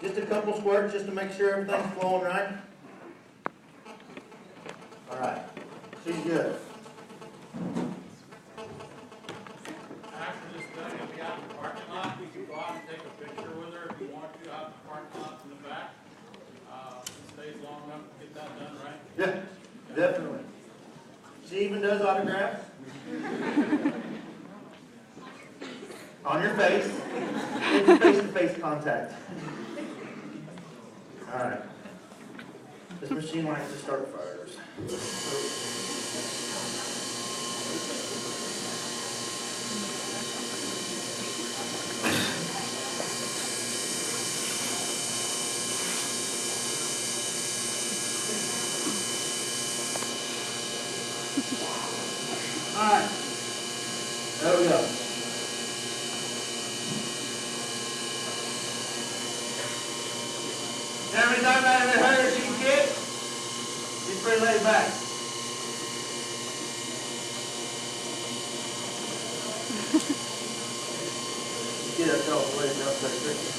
Just a couple squirts just to make sure everything's flowing right. All right, she's good. After this done, you'll be out in the parking lot. You can go out and take a picture with her if you want to out in the parking lot in the back. It stays long enough to get that done, right? Yeah, definitely. She even does autographs. On your face. It's face-to-face contact. All right. This machine likes to start fires. All right. There we go. Every time I ever heard her, she can get, she's pretty laid back. Get ourselves laid up there quickly.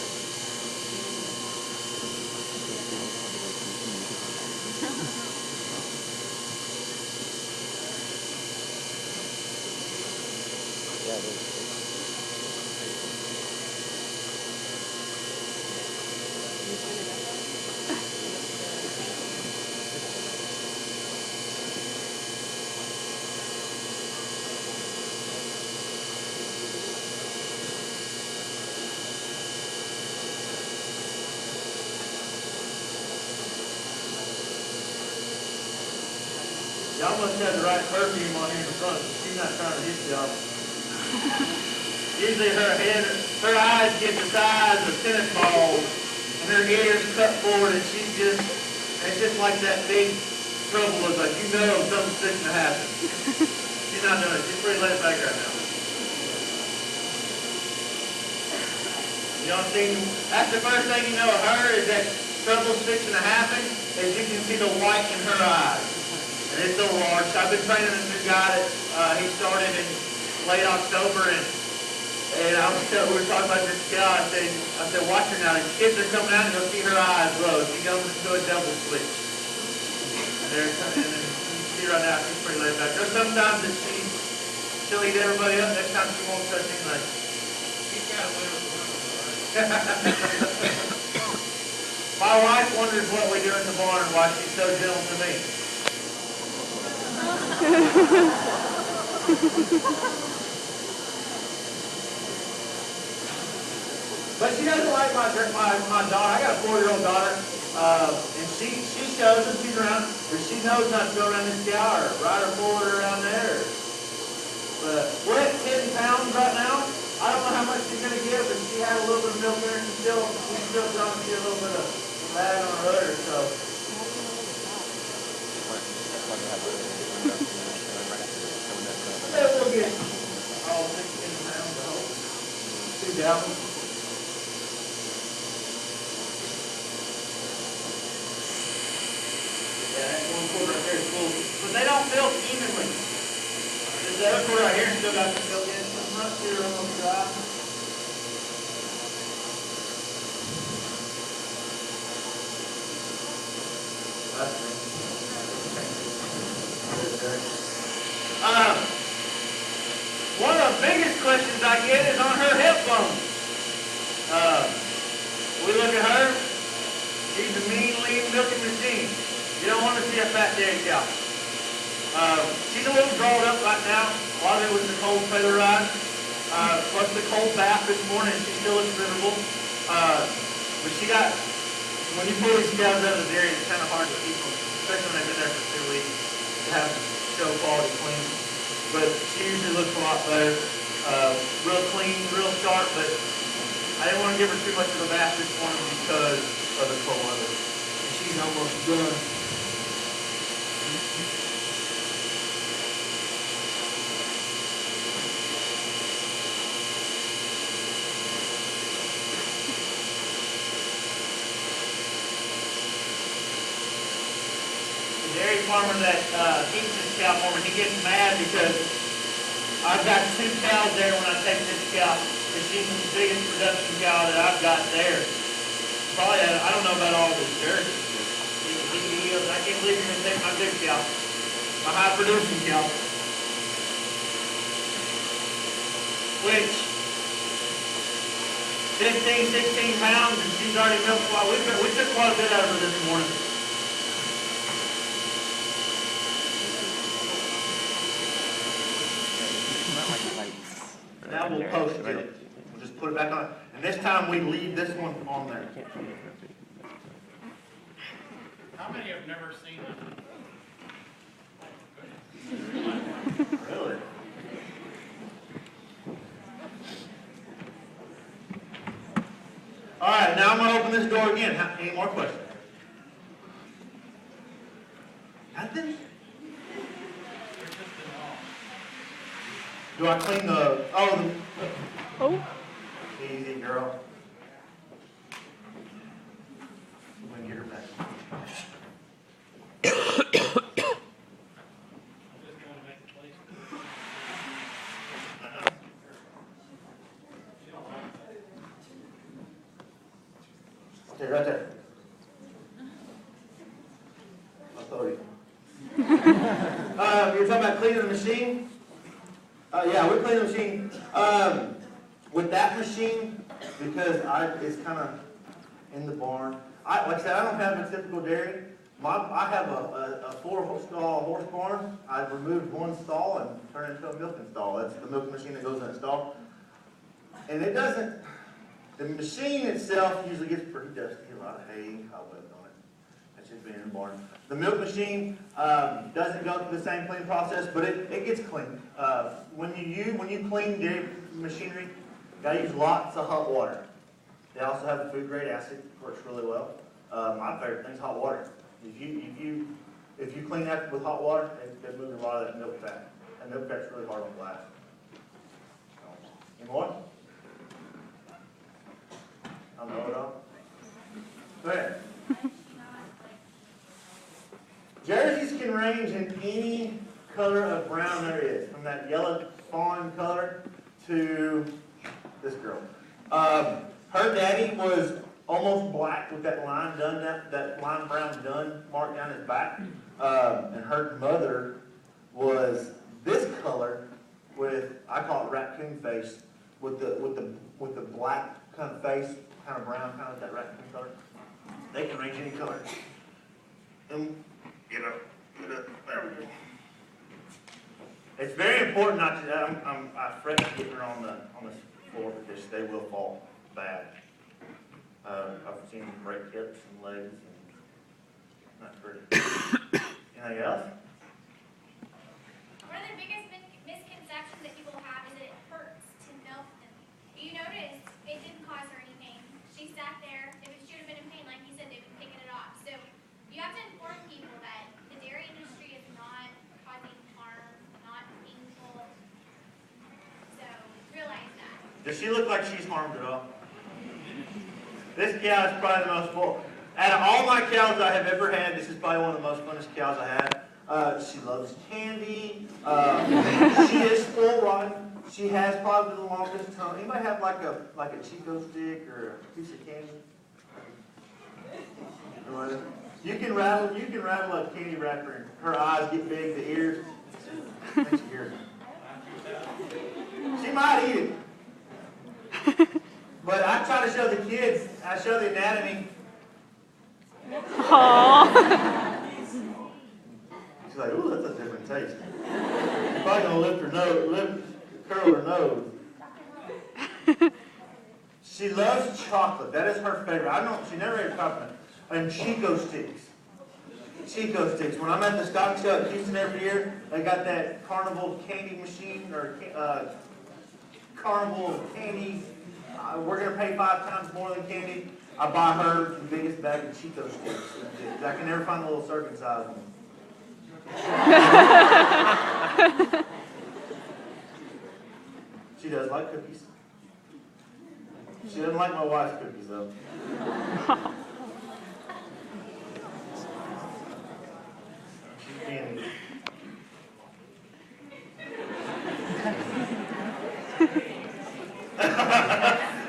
Y'all must have the right perfume on here in the front, but she's not trying to hit y'all. Usually her eyes get the size of tennis balls, and her ears cut forward, and it's just like that big trouble look like, you know something's fixing to happen. She's not doing it. She's pretty laid back right now. Y'all seen, that's the first thing you know of her is that trouble's fixing to happen, is you can see the white in her eyes. And it's so large. So I've been training a new guy that he started in late October, and we were talking about this gal. I said, watch her now. The kids are coming out and you'll see her eyes glow. She goes into a double switch. And then you see right now she's pretty laid back. There's sometimes that she'll eat everybody up. Next time she won't touch anybody. She's got to live with her. My wife wonders what we do in the barn and why she's so gentle to me. But she doesn't like my daughter. I got a 4-year-old daughter, and she shows us she's around, but she knows not to go around this cow or ride her forward around there. But we're at 10 pounds right now. I don't know how much she's going to give, but she had a little bit of milk there, and she's still trying to get a little bit of lag on her udder, so. Yeah, we'll get all 16 pounds of whole. 2 gallons. Yeah, that one quarter right there is full. But they don't milk evenly. This other quarter right here still got some milk in it. I'm not sure I'm going to try. That's me. One of the biggest questions I get is on her hip bone. We look at her, she's a mean, lean milking machine. You don't want to see a fat dairy cow. She's a little drawn up right now. A lot of it was the cold feather ride. Plus the cold bath this morning, she still looks miserable. But when you pull these cows out of the dairy, it's kind of hard to keep them, especially when they've been there for 2 weeks, to have them show quality clean. But she usually looks a lot better. Real clean, real sharp, but I didn't want to give her too much of a bath this morning because of the cold weather. And she's almost done. The dairy farmer that keeps this cow for me, he gets mad because I've got 2 cows there when I take this cow, and she's the biggest production cow that I've got there. Probably, I don't know about all of his jerseys. I can't believe you're gonna take my big cow, my high producing cow. Which, 15, 16 pounds, and she's already milked. Well, we took quite a bit out of her this morning. Now we'll post it. We'll just put it back on. And this time we leave this one on there. How many have never seen it? Really? All right, now I'm going to open this door again. Any more questions? Nothing? Do I clean the... Oh. Easy, girl. I'm going to get her back. Okay, right there. Authority. You're talking about cleaning the machine? Yeah, we're cleaning the machine. With that machine, because it's kind of in the barn. Like I said, I don't have a typical dairy. I have a 4-stall horse barn. I've removed one stall and turned it into a milking stall. That's the milking machine that goes in that stall. And it doesn't, the machine itself usually gets pretty dusty, a lot of hay and cobwebs on it. That's just being in the barn. The milk machine doesn't go through the same cleaning process, but it gets cleaned. When you clean dairy machinery, you gotta use lots of hot water. They also have the food grade acid, works really well. My favorite thing is hot water. If you clean that with hot water, it moves a lot of that milk fat. And milk fat's really hard on glass. Any more? I don't know it all. Go ahead. Jerseys can range in any color of brown there is, from that yellow fawn color to this girl. Her daddy was almost black with that line done, that lime brown done marked down his back. And her mother was this color with, I call it raccoon face, with the black kind of face, kind of brown, kind of that raccoon color. They can range any color. And there we go. It's very important not to. I fret to get her on the floor because they will fall bad. I've seen them break hips and legs, and not pretty. Anything else? One of the biggest misconceptions that people have is that it hurts to milk them. You notice it didn't cause her any pain. She sat there. If she would have been in pain, like you said, they've been picking it off. So you have to inform people that the dairy industry is not causing harm, not painful. So realize that. Does she look like she's harmed at all? This cow is probably the most full. Out of all my cows I have ever had, this is probably one of the most funnest cows I had. She loves candy. She is full rotten. She has probably the longest tongue. Anybody have like a Chico stick or a piece of candy? You can rattle a candy wrapper and her eyes get big, the ears. I think she hears it. She might eat it. But I try to show the kids, I show the anatomy. Aww. She's like, ooh, that's a different taste. She's probably gonna lift her nose, curl her nose. She loves chocolate. That is her favorite. She never ate chocolate. And Chico sticks. Chico sticks. When I'm at the stock show at Houston every year, they got that carnival candy machine or carnival candy. We're going to pay 5 times more than candy. I buy her the biggest bag of Chico sticks. I can never find the little circumcised one. She does like cookies. She doesn't like my wife's cookies, though. She's being...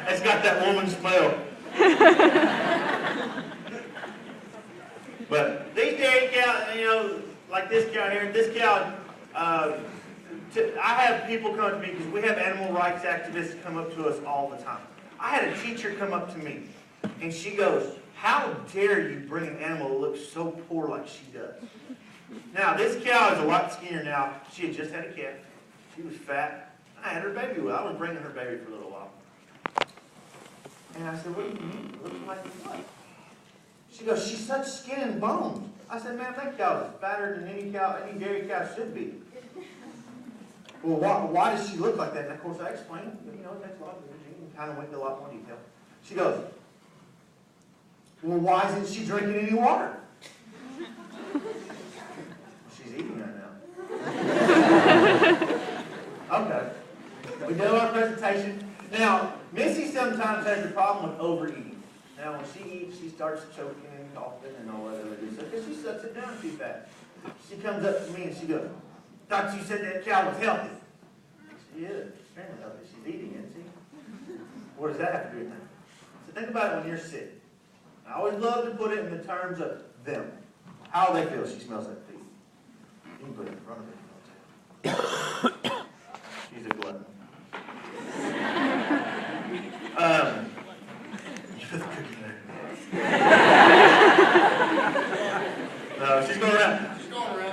It's got that woman smell. But these dairy cows, you know, like this cow here, this cow, I have people come up to me because we have animal rights activists come up to us all the time. I had a teacher come up to me, and she goes, "How dare you bring an animal that looks so poor like she does?" Now, this cow is a lot skinnier now. She had just had a calf. She was fat. I had her baby with. I was bringing her baby for a little while. And I said, "What do you mean? It looks like what?" She goes, "She's such skin and bones." I said, "Man, that cow is fatter than any dairy cow should be." "Well, why does she look like that?" And of course, I explained, you know, it takes a lot of energy and kind of went into a lot more detail. She goes, "Well, why isn't she drinking any water?" She's eating right now. Okay. We do our presentation. Now, Missy sometimes has a problem with overeating. Now, when she eats, she starts choking and coughing and all that other good stuff because she sucks it down too fast. She comes up to me and she goes, "Thought you said that cow was healthy." She is extremely healthy. She's eating, isn't she? What does that have to do with that? So think about it when you're sick. I always love to put it in the terms of them. How they feel. She smells that feet. You can put it in front of her. She's a glutton. You put the cookie there. No, she's going around.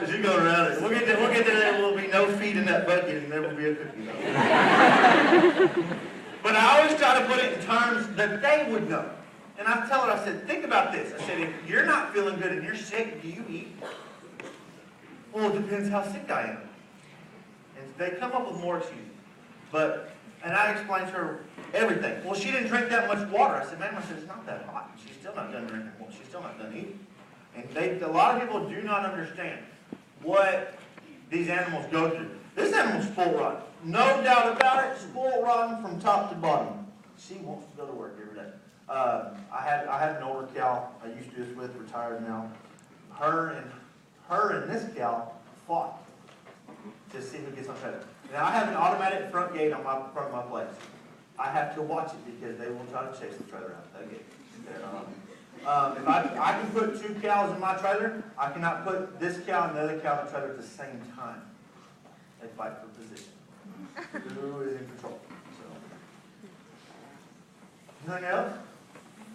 She's going around it. We'll get there. There will be no feet in that bucket, and there will be a cookie. But I always try to put it in terms that they would know. And I tell her, I said, think about this. I said, if you're not feeling good and you're sick, do you eat? Well, it depends how sick I am. And they come up with more excuses. And I explained to her everything. Well, she didn't drink that much water. I said, "Ma'am," I said, "it's not that hot. She's still not done drinking water. She's still not done eating." And a lot of people do not understand what these animals go through. This animal's full rotten. No doubt about it, full rotten from top to bottom. She wants to go to work every day. I had an older cow I used to do this with, retired now. Her and this cow fought to see who gets on trailer. Now I have an automatic front gate on front of my place. I have to watch it because they will try to chase the trailer out that gate. If I can put 2 cows in my trailer, I cannot put this cow and the other cow in the trailer at the same time. They fight for position. Who is in control? So. Anything else?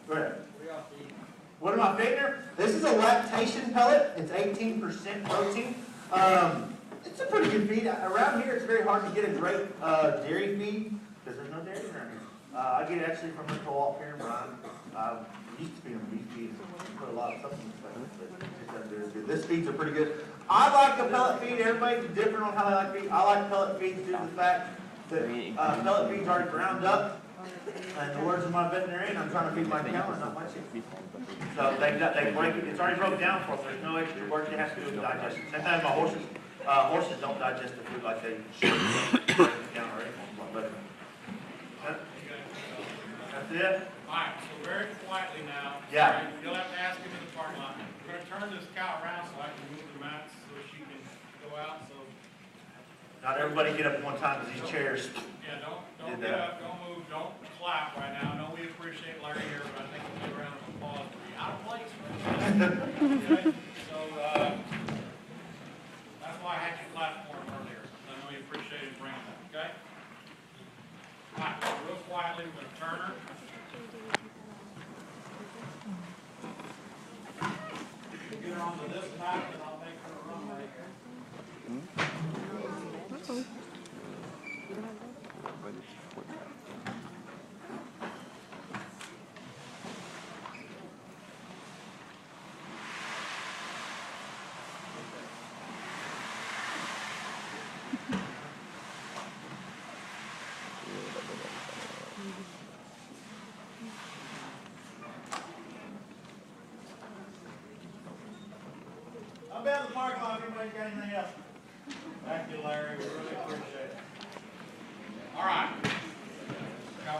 Go ahead. What am I feeding her? This is a lactation pellet. It's 18% protein. It's a pretty good feed. Around here, it's very hard to get a great dairy feed because there's no dairy around here. I get it actually from the co-op here in Bryan. Used to be on beef feed. Put a lot of supplements in it, but it doesn't do as good. This feeds are pretty good. I like the pellet feed. Everybody's different on how they like feed. I like pellet feeds due to the fact that pellet feed's already ground up. In the words of my veterinarian, I'm trying to feed my cow and not my chicken. So they break it. It's already broken down for us. There's no extra work they have to do with digestion. Same thing with my horses. Horses don't digest the food like they should. Break it down already. That's it. All right, so very quietly now. Yeah. You'll have to ask him in the parking lot. We're going to turn this cow around so I can move the mats so she can go out. So. Not everybody get up at one time because these chairs. Yeah, don't get up, don't move, don't clap right now. I know we appreciate Larry here, but I think we'll give a round of applause for you. Out of place, right? Okay? So that's why I had you clap for him earlier. I know you appreciated bringing that, okay? All right, real quietly, we're going to turn her. Get her onto this mat, and I'll make her run right here. I'll be out in the parking lot if anybody's got anything else. Thank you, Larry. We really appreciate it. All right. Now,